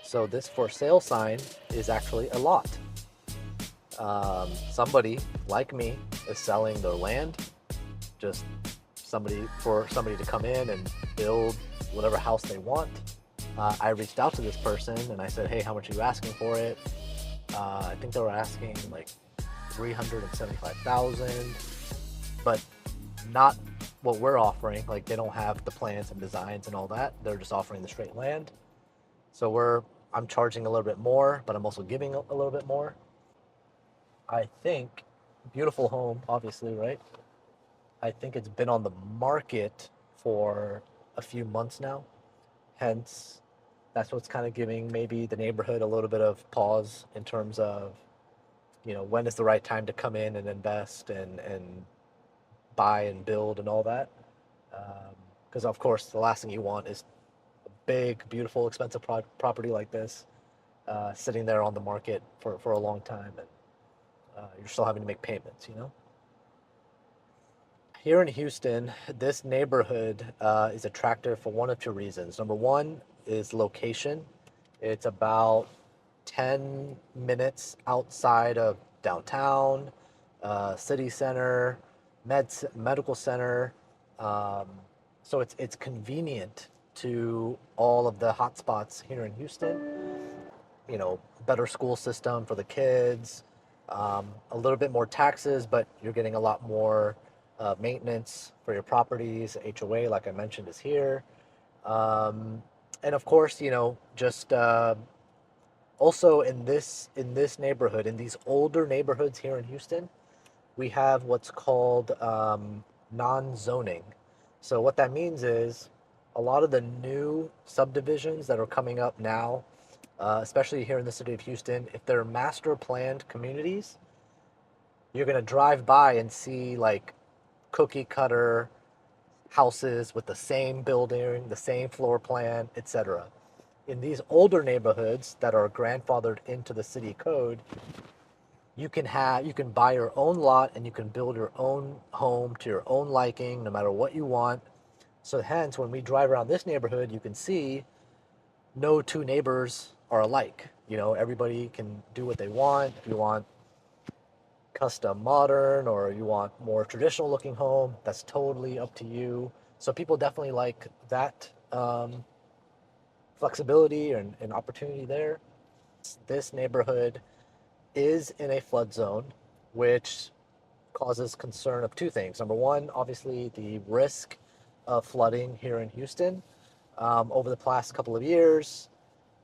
So this for sale sign is actually a lot. Somebody like me is selling their land, just somebody to come in and build whatever house they want. I reached out to this person and I said, "Hey, how much are you asking for it?" I think they were asking like 375,000, but not what we're offering. Like they don't have the plans and designs and all that. They're just offering the straight land. So I'm charging a little bit more, but I'm also giving a little bit more. I think beautiful home, obviously, right? I think it's been on the market for a few months now. Hence, that's what's kind of giving maybe the neighborhood a little bit of pause in terms of, when is the right time to come in and invest and buy and build and all that. Because, of course, the last thing you want is a big, beautiful, expensive property like this sitting there on the market for a long time and you're still having to make payments. Here in Houston, this neighborhood is attractive for one of two reasons. Number one is location. It's about 10 minutes outside of downtown, city center, medical center. Um, so it's convenient to all of the hotspots here in Houston. Better school system for the kids, a little bit more taxes, but you're getting a lot more maintenance for your properties. HOA, like I mentioned, is here. Um, and of course, just also in this neighborhood, in these older neighborhoods here in Houston, we have what's called non-zoning. So what that means is a lot of the new subdivisions that are coming up now, especially here in the city of Houston, if they're master planned communities, you're gonna drive by and see like cookie cutter houses with the same building, the same floor plan, etc. In these older neighborhoods that are grandfathered into the city code, you can buy your own lot and you can build your own home to your own liking, no matter what you want. So hence, when we drive around this neighborhood, you can see no two neighbors are alike. Everybody can do what they want. If you want custom modern or you want more traditional looking home, that's totally up to you. So people definitely like that flexibility and opportunity there. This neighborhood is in a flood zone, which causes concern of two things. Number one, obviously the risk of flooding here in Houston. Over the past couple of years,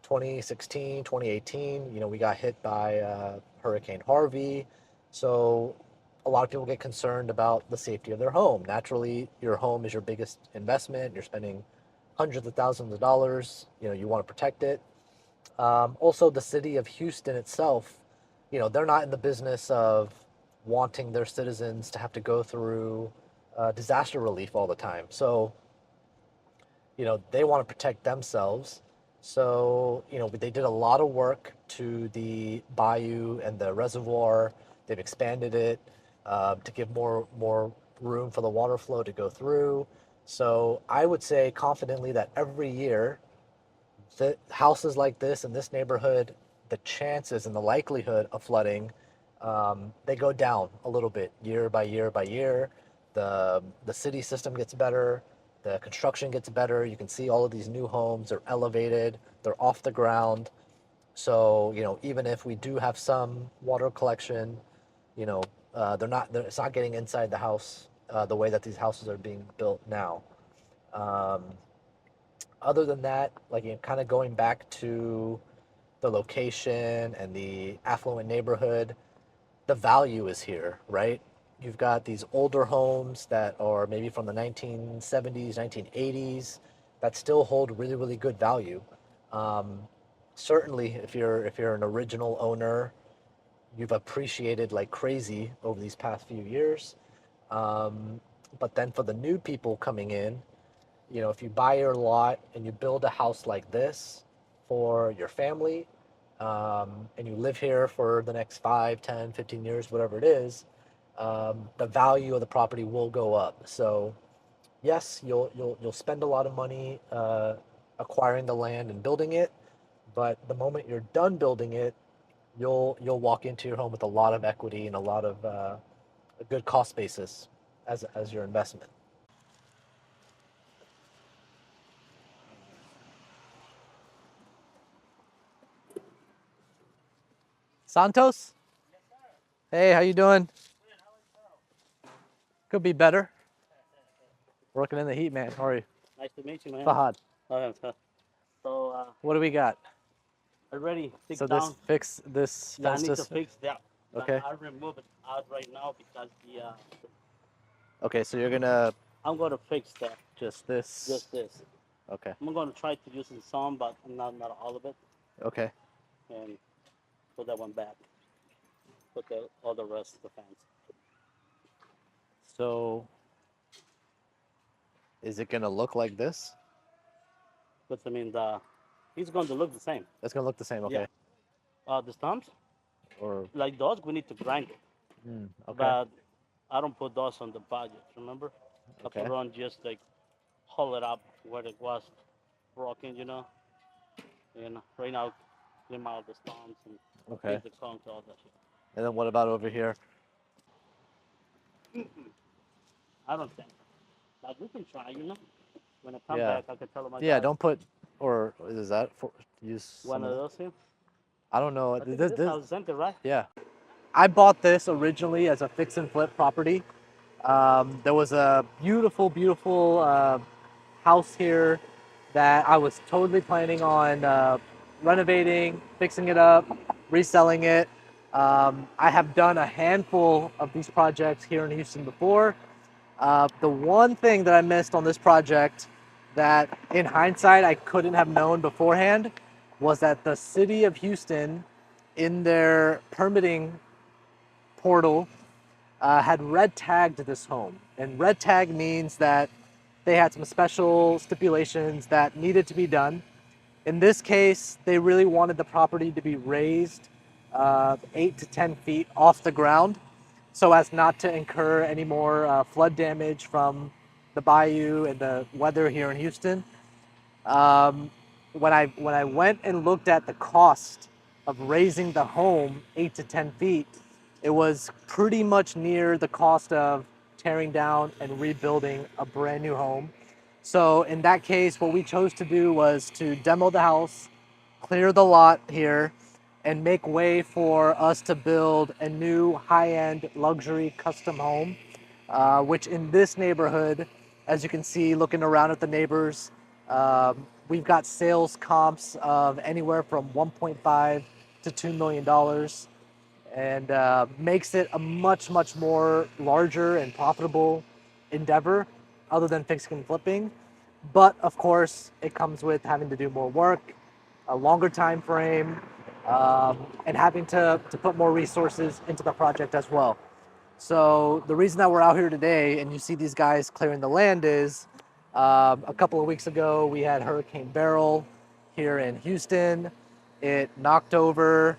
2016, 2018, we got hit by Hurricane Harvey. So a lot of people get concerned about the safety of their home. Naturally, your home is your biggest investment. You're spending hundreds of thousands of dollars. You want to protect it. Also, the city of Houston itself, they're not in the business of wanting their citizens to have to go through disaster relief all the time. So, they want to protect themselves. So, they did a lot of work to the bayou and the reservoir. They've expanded it to give more room for the water flow to go through. So, I would say confidently that every year, the houses like this in this neighborhood, the chances and the likelihood of flooding, they go down a little bit year by year by year. The city system gets better, the construction gets better. You can see all of these new homes are elevated, they're off the ground. So even if we do have some water collection, it's not getting inside the house the way that these houses are being built now. Um, Other than that, like kind of going back to the location and the affluent neighborhood, the value is here, right? You've got these older homes that are maybe from the 1970s, 1980s that still hold really, really good value. Um, Certainly, if you're an original owner, you've appreciated like crazy over these past few years. Um, but then for the new people coming in, if you buy your lot and you build a house like this for your family, and you live here for the next 5, 10, 15 years, whatever it is, the value of the property will go up. So yes, you'll spend a lot of money acquiring the land and building it, But the moment you're done building it, you'll walk into your home with a lot of equity and a lot of a good cost basis as your investment. Santos, hey, how you doing? Could be better. Working in the heat, man. How are you? Nice to meet you, man. Fahad. So What do we got? already fixed So down. this Yeah, I fence need to just fix that. okay. But I'll remove it out right now because Okay, so you're gonna I'm gonna fix that. just this. Just this. Okay. I'm gonna try to use some, but not all of it, Okay. and put that one back. Put the all the rest of the fence. So is it gonna look like this? But I mean, it's going to look the same. It's gonna look the same. Yeah. Okay. The stumps, Or like those, we need to grind it. okay. But I don't put those on the budget. Remember, I Okay. put on just like hold it up where it was broken, and right now clean out the stones and Okay. fix the cones, all that shit. And then what about over here? I don't think, but we can try, When I come Yeah. back, I can tell my Yeah. guys Don't put. Or is that for use one some of of the? those here. I don't know. I think this house is empty, right? Yeah. I bought this originally as a fix and flip property. There was a beautiful, beautiful house here that I was totally planning on renovating, fixing it up, reselling it. I have done a handful of these projects here in Houston before. The one thing that I missed on this project that in hindsight I couldn't have known beforehand was that the city of Houston, in their permitting portal, had red tagged this home. And red tag means that they had some special stipulations that needed to be done. In this case, they really wanted the property to be raised 8 to 10 feet off the ground so as not to incur any more flood damage from the bayou and the weather here in Houston. Um, when I went and looked at the cost of raising the home 8 to 10 feet, it was pretty much near the cost of tearing down and rebuilding a brand new home. So in that case, what we chose to do was to demo the house, clear the lot here, and make way for us to build a new high-end luxury custom home, which in this neighborhood, as you can see, looking around at the neighbors, we've got sales comps of anywhere from 1.5 to $2 million, and makes it a much, much more larger and profitable endeavor other than fixing and flipping. But of course, it comes with having to do more work, a longer time frame, and having to put more resources into the project as well. So the reason that we're out here today and you see these guys clearing the land is a couple of weeks ago we had Hurricane Beryl here in Houston. It knocked over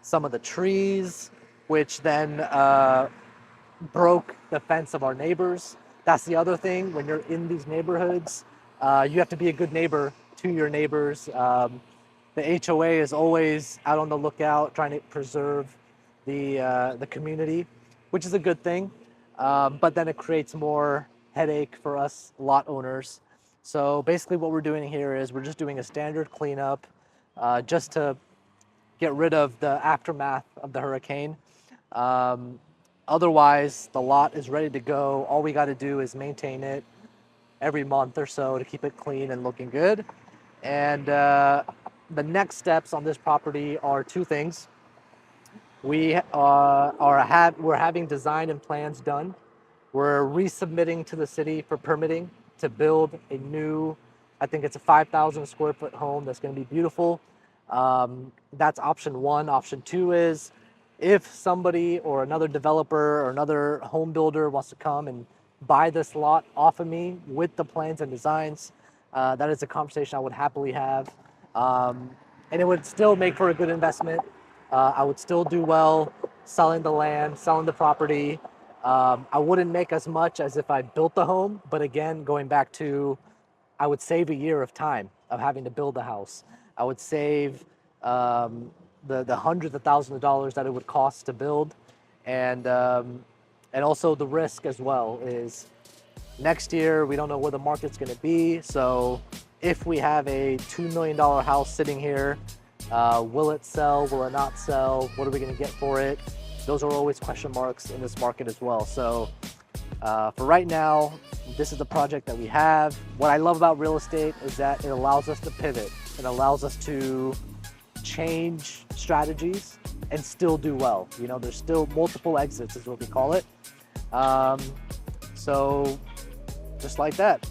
some of the trees, which then broke the fence of our neighbors. That's the other thing. When you're in these neighborhoods, you have to be a good neighbor to your neighbors. The HOA is always out on the lookout, trying to preserve the community, which is a good thing. But then it creates more headache for us lot owners. So basically, what we're doing here is we're just doing a standard cleanup, just to get rid of the aftermath of the hurricane. Um, Otherwise, the lot is ready to go. All we got to do is maintain it every month or so to keep it clean and looking good. And the next steps on this property are two things. We're having design and plans done. We're resubmitting to the city for permitting to build a new, I think it's a 5,000 square foot home that's going to be beautiful. That's option one. Option two is if somebody or another developer or another home builder wants to come and buy this lot off of me with the plans and designs, that is a conversation I would happily have. And it would still make for a good investment. I would still do well selling the land, selling the property. I wouldn't make as much as if I built the home, but again, going back to, I would save a year of time of having to build a house. I would save the hundreds of thousands of dollars that it would cost to build, and also the risk as well is next year we don't know where the market's going to be. So if we have a $2 million house sitting here, will it sell? Will it not sell? What are we going to get for it? Those are always question marks in this market as well. So for right now, this is the project that we have. What I love about real estate is that it allows us to pivot. It allows us to change strategies and still do well. You know, there's still multiple exits is what we call it. So just like that.